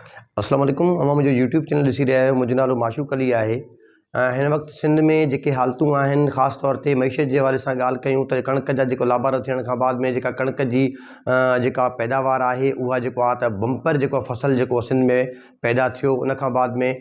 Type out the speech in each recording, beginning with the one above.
अस्सलाम वालेकुम। अमां मुंहिंजो यूट्यूब चैनल ॾिसी रहिया आहियो। मुंहिंजो नालो माशूक अली आहे। हिन वक़्तु सिंध में जेके हालतूं आहिनि, ख़ासि तौर ते मईशत जे हवाले सां ॻाल्हि कयूं त कणिक जा जेको लाबारा थियण खां बाद में जेका कणिक जी जेका पैदावार आहे उहा जेको आहे त बम्पर जेको फसल जेको सिंध में पैदा थियो, उन खां बाद में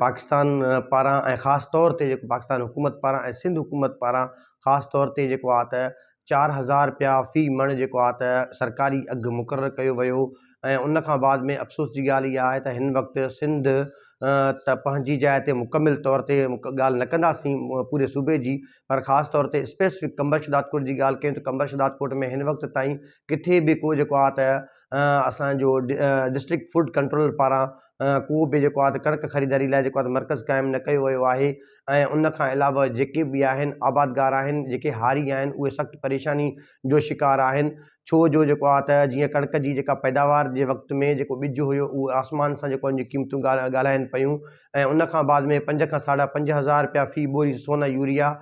पाकिस्तान पारां ऐं ख़ासि तौर ते जेको पाकिस्तान हुकूमत पारां ऐं सिंध हुकूमत पारां ख़ासि तौर ते जेको आहे त 4000 रुपया फ़ी मण जेको आहे त सरकारी अघु मुक़ररु कयो वियो। ऐं उन खां बाद में अफ़सोस जी ॻाल्हि इहा आहे त हिन वक़्तु सिंध त पंहिंजी जाइ ते मुकमिल तौर ते ॻाल्हि न कंदासीं पूरे सूबे जी, पर ख़ासि तौर ते स्पेसिफिक कंबर शदादकोट जी ॻाल्हि कयूं त कंबर शदादकोट में हिन वक़्तु ताईं किथे बि को जेको आहे त असांजो डिस्ट्रिक्ट फूड कंट्रोल पारां को बि जेको आहे त कणिक ख़रीदारी लाइ जेको आहे त मर्कज़ क़ाइमु न कयो वियो आहे। ऐं उन खां अलावा जेके बि आहिनि आबादगार आहिनि, जेके हारी आहिनि, उहे सख़्तु परेशानी जो शिकार आहिनि। छो जो जेको आहे त जीअं कणिक जी जेका पैदावार जे वक़्त में जेको ॿिज हुयो उहो आसमान सां जेको उनजी क़ीमतूं ॻाल्हाइनि पियूं। ऐं उन खां बाद में 5 खां साढा 5 हज़ार रुपया फ़ी बोरी सोन यूरिया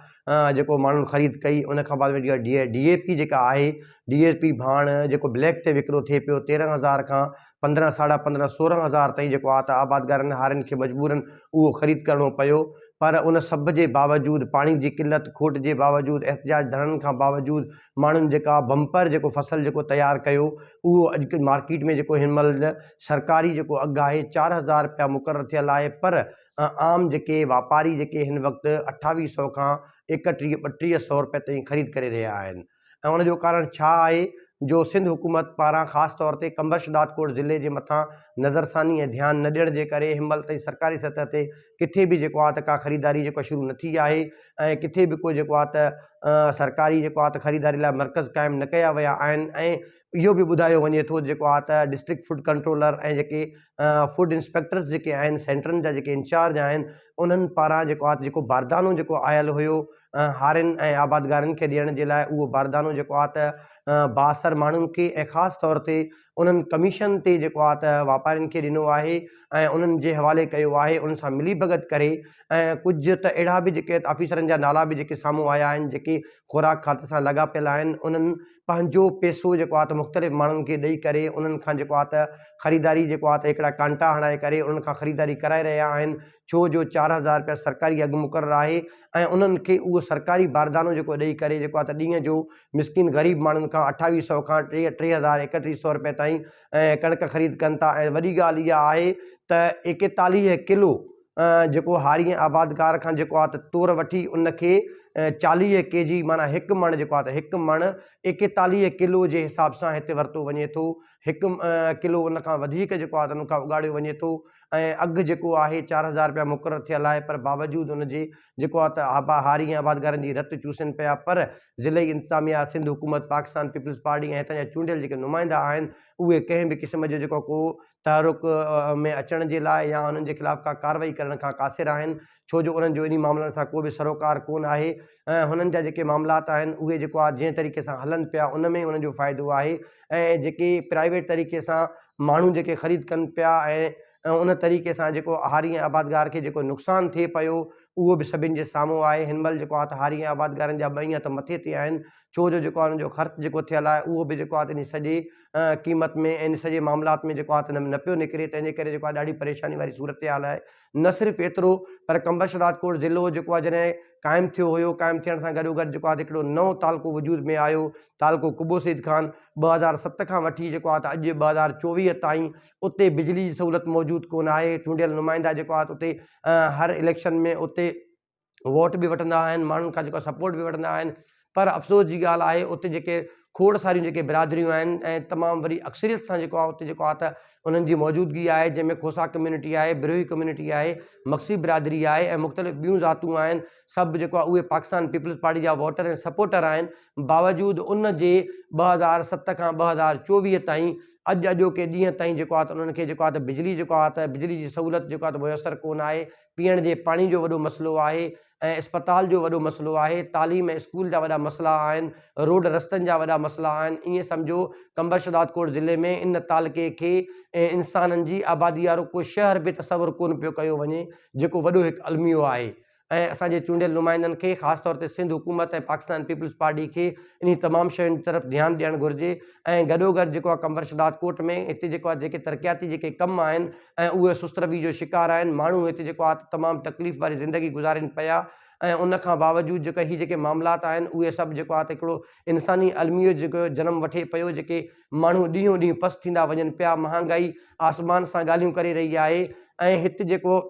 जेको माण्हुनि ख़रीद कई। उन खां बाद में DAP जेका आहे, DAP भाण जेको ब्लैक ते विकिरो थिए पियो 13,000 खां 15 साढा 15 16,000 ताईं जेको आहे त आबादगारनि हारियुनि खे मजबूरन उहो ख़रीद करणो पियो। पर उन सभ जे बावजूदि, पाणी जी किल्लत खोट जे बावजूदि, एहतिजाज धरणनि खां बावजूदि माण्हुनि जेका बम्पर जेको फसल जेको तयारु कयो, उहो अॼु मार्केट में जेको हिन महिल सरकारी जेको अघु आहे 4000 रुपया मुक़ररु थियल आहे। पर आम जेके वापारी जेके हिन वक़्तु 2800 खां 31-3200 रुपए ताईं ख़रीद करे रहिया आहिनि। ऐं उनजो कारण छा आहे? जो सिंध हुकूमत पारां ख़ासि तौर ते कंबर शदादकोट ज़िले जे मथां नज़रसानी ऐं ध्यानु न ॾियण जे करे हिन महिल ताईं सरकारी सतह ते किथे बि जेको आहे त का ख़रीदारी जेको शुरू न थी आहे। ऐं किथे बि को जेको आहे त सरकारी जेको आहे त ख़रीदारी लाइ मर्कज़ क़ाइमु न कया विया आहिनि। ऐं इहो बि ॿुधायो वञे थो जेको आहे त डिस्ट्रिक्ट फूड कंट्रोलर ऐं जेके फूड इंस्पेक्टर्स जेके आहिनि, सेंटरनि जा जेके इंचार्ज आहिनि, उन्हनि पारां जेको आहे जेको बारदानो जेको आयल हुयो हारियुनि ऐं आबादगारनि खे ॾियण जे लाइ, उहो बारदानो जेको आहे त बासर माण्हुनि खे ऐं ख़ासि तौर ते उन्हनि कमीशन ते जेको आहे त वापारियुनि खे ॾिनो आहे ऐं उन्हनि जे हवाले कयो आहे। उन सां मिली भगत करे ऐं कुझु त अहिड़ा बि जेके ऑफिसरनि जा नाला बि जेके साम्हूं आया आहिनि, जेके खुराक खाते सां लॻापियल आहिनि, उन्हनि पंहिंजो पैसो जेको आहे त मुख़्तलिफ़ माण्हुनि खे ॾेई करे उन्हनि खां जेको आहे त ख़रीदारी जेको आहे त हिकिड़ा कांटा हणाए करे उन्हनि खां ख़रीदारी कराए रहिया आहिनि। छो जो 4000 रुपया सरकारी अघु मुक़ररु आहे ऐं उन्हनि खे उहो सरकारी बारदानो जेको ॾेई करे जेको आहे त ॾींहं जो मिसकिन ग़रीब माण्हुनि खां 2800 खां 3000-3100 रुपए ताईं कणिक ख़रीद कनि था। ऐं वॾी ॻाल्हि इहा आहे त 41 किलो जेको हारी आबादगार खां जेको आहे त तोर वठी उनखे 40 kg माना 1 मण जेको आहे त 1 मण 41 किलो जे हिसाब सां हिते वरितो वञे थो। 1 किलो उन खां वधीक जेको आहे त उन खां उगाड़ियो वञे थो। ऐं अघु जेको आहे 4000 रुपया मुक़ररु थियल आहे। पर बावजूदि उनजे जेको आहे त हारी आबादगारनि जी रत चूसनि पिया। पर ज़िले इंतिज़ामिया, सिंध हुकूमत, पाकिस्तान पीपल्स पार्टी ऐं हितां जा चूंडियल जेके नुमाइंदा आहिनि, उहे कंहिं बि क़िस्म जो जेको को तहरुक में अचण जे लाइ या उन्हनि जे ख़िलाफ़ु का कार्रवाई करण खां क़ासिर आहिनि। छो जो उन्हनि जो इन मामलनि सां को बि सरोकार कोन आहे। ऐं हुननि जा जेके मामलात आहिनि उहे जेको आहे जंहिं तरीक़े सां हलनि पिया उन में उन्हनि जो फ़ाइदो आहे। ऐं जेके प्राइवेट तरीक़े सां माण्हू जेके ख़रीद कनि पिया ऐं उन तरीक़े सां जेको हारी आबादगार खे जेको नुक़सानु थिए पियो, उहो बि सभिनि जे साम्हूं आहे। हिन महिल जेको आहे त हारी आबादगारनि जा 2 त मथे ते आहिनि। छो जो जेको आहे उन्हनि जो ख़र्चु जेको थियल आहे उहो बि जेको आहे त इन सॼे क़ीमत में इन सॼे मामलात में जेको आहे त न पियो निकिरे। तंहिंजे करे जेको आहे ॾाढी परेशानी वारी सूरत हाल आहे। न सिर्फ़ु एतिरो, पर कंबर शदादकोट ज़िलो जेको आहे जॾहिं क़ाइमु थियो हुयो, क़ाइमु थियण सां गॾोगॾु जेको आहे त हिकिड़ो नओं तालको वजूद में आयो, तालको कुबो सईद ख़ान। 2007 खां वठी जेको आहे त अॼु 2024 ताईं उते बिजली जी सहूलियत मौजूदु कोन आहे। चूंडियल नुमाइंदा जेको आहे त उते हर इलेक्शन में उते वोट बि वठंदा आहिनि, माण्हुनि खां जेको सपोर्ट बि वठंदा आहिनि। पर अफ़सोस जी ॻाल्हि आहे उते जेके खोड़ सारियूं जेके बिरादरियूं आहिनि ऐं तमामु वरी अक्सरियत सां जेको आहे उते जेको आहे त उन्हनि जी मौजूदगी आहे, जंहिंमें खोसा कम्यूनिटी आहे, बिरोही कम्यूनिटी आहे, मक्सी बिरादरी आहे ऐं मुख़्तलिफ़ ॿियूं ज़ातूं आहिनि। सभु जेको आहे उहे पाकिस्तान पीपल्स पार्टी जा वोटर ऐं सपोर्टर आहिनि। बावजूदि उन जे 2007 खां 2024 ताईं अॼु अॼोके ॾींहं ताईं जेको आहे त उन्हनि खे जेको आहे त बिजली जेको आहे त बिजली जी सहूलियत जेको आहे त मुयसरु कोन आहे। पीअण जे पाणी जो वॾो मसइलो आहे ऐं अस्पताल जो वॾो मसइलो आहे। तालीम ऐं स्कूल जा वॾा मसइला आहिनि, रोड रस्तनि जा वॾा मसइला आहिनि। ईअं सम्झो कंबर शदादकोट ज़िले में इन तालके खे ऐं इंसाननि जी आबादी वारो को शहर बि तसवुरु कोन पियो कयो वञे, जेको वॾो हिकु अलमियो आहे। ऐं असांजे चूंडियल नुमाइंदनि खे ख़ासि तौर ते सिंध हुकूमत ऐं पाकिस्तान पीपल्स पार्टी खे इन तमामु शयुनि तरफ़ ध्यानु ॾियणु घुरिजे ऐं गॾोगॾु जेको आहे कंवर शदात कोट में हिते जेको आहे जेके तरक़ियाती जेके कम आहिनि ऐं उहे सुस्त रवी जो शिकार आहिनि, माण्हू हिते जेको आहे तमामु तकलीफ़ वारी ज़िंदगी गुज़ारनि पिया ऐं उन खां बावजूदि जेके हीअ जेके मामलात आहिनि उहे सभु जेको आहे त हिकिड़ो इंसानी अलमीअ जेको जनमु वठे पियो, जेके माण्हू ॾींहों ॾींहुं पस्त थींदा वञनि पिया, महांगाई आसमान सां ॻाल्हियूं करे रही आहे ऐं हिते जेको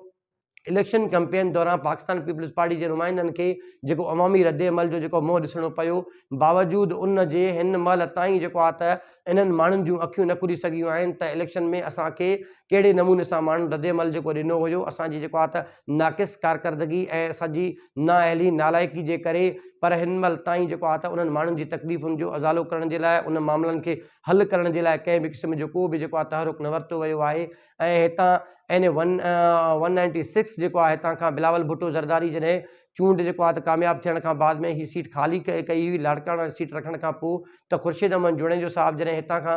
इलेक्शन कैंपेन दौरान पाकिस्तान पीपल्स पार्टी के नुमाइंदनि खे जेको अवामी रद्द अमल जो जेको मोह ॾिसणो पियो, बावजूद उन जे हिन महिल ताईं जेको आहे त इन्हनि माण्हुनि जूं अखियूं न खुली सघियूं आहिनि त इलेक्शन में असांखे कहिड़े नमूने सां माण्हू रद्द अमल जेको ॾिनो हुयो, असांजी जेको आहे त नाक़िस कारकर्दगी ऐं असांजी नाअहली नालाइकी जे करे, पर हिन महिल ताईं जेको आहे त उन्हनि माण्हुनि जी तकलीफ़ुनि जो अज़ालो करण जे लाइ, उन मामलनि खे हल करण जे लाइ कंहिं बि क़िस्म जो को बि जेको आहे तहरुक न वरितो वियो आहे ऐं हितां NA-196 जेको आहे हितां खां बिलावल भुट्टो ज़रदारी जॾहिं चूंड जेको आहे त कामयाबु थियण खां बाद में ही सीट ख़ाली कई हुई, लाड़काणा सीट रखण खां पोइ त ख़ुर्शीद अहमद जुड़ेजो साहब जॾहिं हितां खां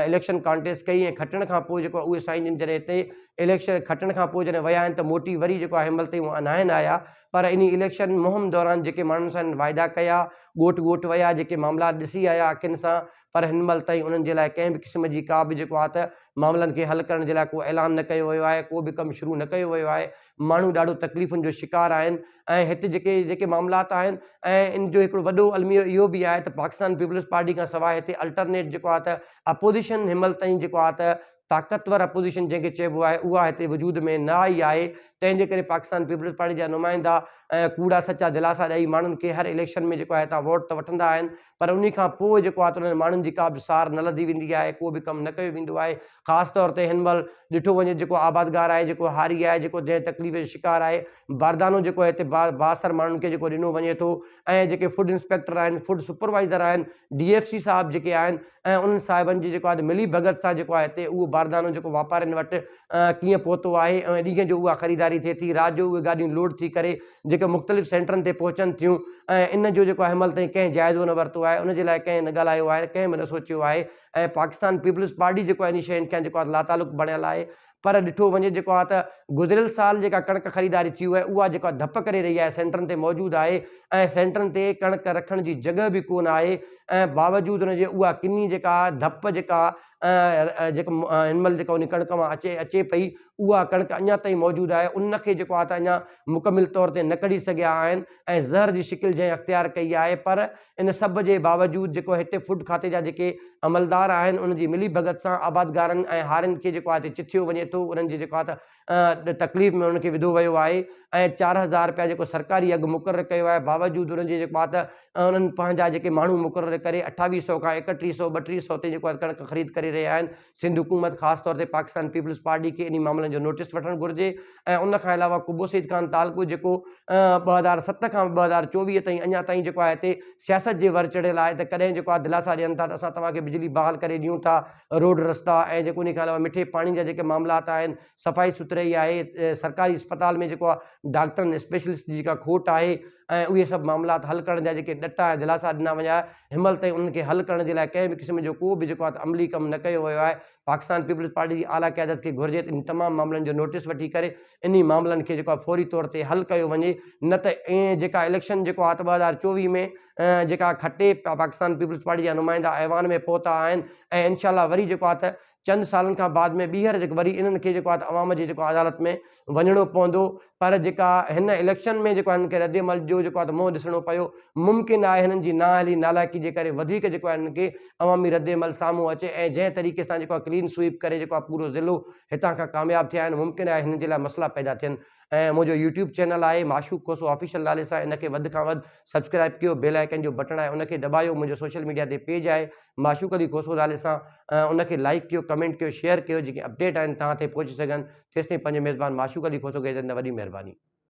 इलेक्शन कॉन्टेस्ट कई ऐं खटण खां पोइ जेको उहे साईं जन जॾहिं हिते इलेक्शन खटण खां पोइ जॾहिं विया आहिनि त मोटी वरी जेको आहे हिनमहिल ताईं उहे अनाहिन आया, पर इन इलेक्शन मुहिम दौरान जेके माण्हुनि सां वाइदा कया, ॻोठ ॻोठ विया, जेके मामला ॾिसी आया अखियुनि सां, पर हिन महिल ताईं उन्हनि जे लाइ कंहिं बि क़िस्म जी का बि जेको आहे त मामलनि खे हल करण जे लाइ को ऐलान न कयो वियो आहे, को बि कमु शुरू न कयो वियो आहे। माण्हू ॾाढो तकलीफ़ुनि जो शिकार आहिनि ऐं हिते जेके जेके मामलात आहिनि ऐं इन जो हिकिड़ो वॾो अलमियो इहो बि आहे त पाकिस्तान पीपल्स पार्टी खां सवाइ हिते अल्टरनेट जेको आहे त अपोज़िशन हिनमहिल ताईं जेको आहे त ताक़तवर अपोज़िशन जंहिंखे चइबो आहे उहा हिते वजूद में न आई आहे, तंहिंजे करे पाकिस्तान पीपल्स पार्टी जा नुमाइंदा कूड़ा सचा दिलासा ॾेई माण्हुनि खे हर इलेक्शन में जेको आहे हितां वोट त वठंदा आहिनि, पर उन खां पोइ जेको आहे त उन्हनि माण्हुनि जी का बि सार न लधी वेंदी आहे, को बि कमु न कयो वेंदो आहे। ख़ासि तौर ते हिन महिल ॾिठो वञे जेको आबादगार आहे, जेको हारी आहे, जेको जंहिं तकलीफ़ जो शिकार आहे, बारदानो जेको हिते बासर माण्हुनि खे जेको ॾिनो वञे थो ऐं जेके फूड इंस्पेक्टर आहिनि, फूड सुपरवाइज़र आहिनि, DFC साहब जेके आहिनि ऐं उन्हनि साहिबनि जी जेको आहे मिली भगत सां जेको आहे हिते उहो बारदानो जेको वापारियुनि वटि कीअं पहुतो आहे ऐं ॾींहं जो उहा ख़रीदारी थिए थी, राति जो उहे गाॾियूं लोड थी करे जेके मुख़्तलिफ़ सेंटरनि ते पहुचनि थियूं ऐं इन जो जेको आहे हिनमहिल ताईं कंहिं जाइज़ो न वरितो आहे, उन जे लाइ कंहिं न ॻाल्हायो आहे, कंहिं बि न सोचियो आहे ऐं पाकिस्तान पीपल्स पार्टी जेको आहे इन शयुनि खां जेको आहे लातालुक बणियल आहे। पर ॾिठो वञे जेको आहे त गुज़िरियल साल जेका कणिक ख़रीदारी थी आहे उहा जेका धप करे रही आहे, सेंटरनि ते मौजूदु आहे ऐं सेंटरनि ते कणिक रखण जी जॻह बि कोन आहे ऐं बावजूदि हुनजे उहा किनी जेका धप जेका जेको हिनमहिल जेका उन कणिक मां अचे पई, उहा कणिक अञा ताईं मौजूदु आहे, उनखे जेको आहे त अञा मुकमिल तौर ते न कढी सघिया आहिनि ऐं ज़हर जी शिकिल जंहिं अख़्तियार कई आहे। पर इन सभ जे बावजूदि जेको हिते फूड खाते जा जेके अमलदार आहिनि उन जी मिली भगत सां आबादगारनि ऐं हारियुनि खे जेको आहे हिते चिथियो वञे थो, उन्हनि जी जेको आहे त तकलीफ़ में उन्हनि खे विधो वियो आहे ऐं 4000 रुपया जेको सरकारी अघु मुक़ररु कयो आहे, बावजूदि उन्हनि जे जेको आहे त उन्हनि पंहिंजा जेके माण्हू मुक़ररु करे 2800 खां 3100 3200 ते जेको आहे कणिक ख़रीद करे रहिया आहिनि। सिंध हुकूमत ख़ासि तौर ते पाकिस्तान पीपल्स पार्टी खे इन मामलनि जो नोटिस वठणु घुरिजे ऐं उन खां अलावा कुबो सईद ख़ान तालको जेको 2007 खां 2024 ताईं अञा ताईं जेको आहे हिते सियासत जे वर चढ़ियल आहे त कॾहिं जेको आहे दिलासा ॾियनि था त असां तव्हांखे बिजली बहाल करे ॾियूं था, रोड रस्ता ऐं जेको उन खां अलावा मिठे पाणी जा जेके मामलात आहिनि, सफ़ाई सुथराई आहे, सरकारी अस्पताल में जेको आहे डॉक्टरनि स्पेशलिस्ट जी जेका खोट आहे ऐं उहे सभु मामलात हल करण जा जेके ॾटा ऐं दिलासा ॾिना विया हिनमहिल ताईं उन्हनि खे हल करण जे लाइ कंहिं बि क़िस्म जो को बि जेको आहे त अमली कमु न कयो वियो आहे। पाकिस्तान पीपल्स पार्टी जी आला क़यादत खे घुरिजे त इन तमामु मामलनि जो नोटिस वठी करे इन मामलनि खे जेको आहे फौरी तौर ते हल कयो वञे, न त ऐं जेका इलेक्शन जेको आहे त 2024 में जेका खटे पाकिस्तान पीपल्स पार्टी जा नुमाइंदा ऐवान में पहुता आहिनि ऐं इनशाला वरी जेको आहे त चंद सालनि खां बाद में ॿीहर जेको वरी इन्हनि खे जेको आहे त अवाम जी जेको अदालत में वञिणो पवंदो, पर जेका हिन इलेक्शन में जेको आहे हिननि खे रद्द अमल जो जेको आहे त मुंहुं ॾिसणो पियो, मुमकिन आहे हिननि जी नाअहली नालाइकी जे करे वधीक जेको आहे हिननि खे अवामी रद्द अमल साम्हूं अचे ऐं जंहिं तरीक़े सां जेको आहे क्लीन स्वीप करे जेको आहे पूरो ज़िलो हितां खां कामयाबु थिया आहिनि, मुमकिन आहे हिननि जे लाइ मसइला पैदा थियनि। ऐं मुंहिंजो यूट्यूब चैनल आहे माशूक खोसो ऑफिशियल नाले सां, इनखे वधि खां वधि सब्सक्राइब कयो, बेल आइकन जो बटन आहे उनखे दॿायो, मुंहिंजो सोशल मीडिया ते पेज आहे माशूक अली खोसो नाले सां, उनखे लाइक कयो, कमेंट कयो, शेयर कयो, जेके अपडेट आहिनि तव्हां ते पहुची सघनि। तेसिताईं पंहिंजे मेज़बान माशूक अली खोसो खे वॾी महिरबानी।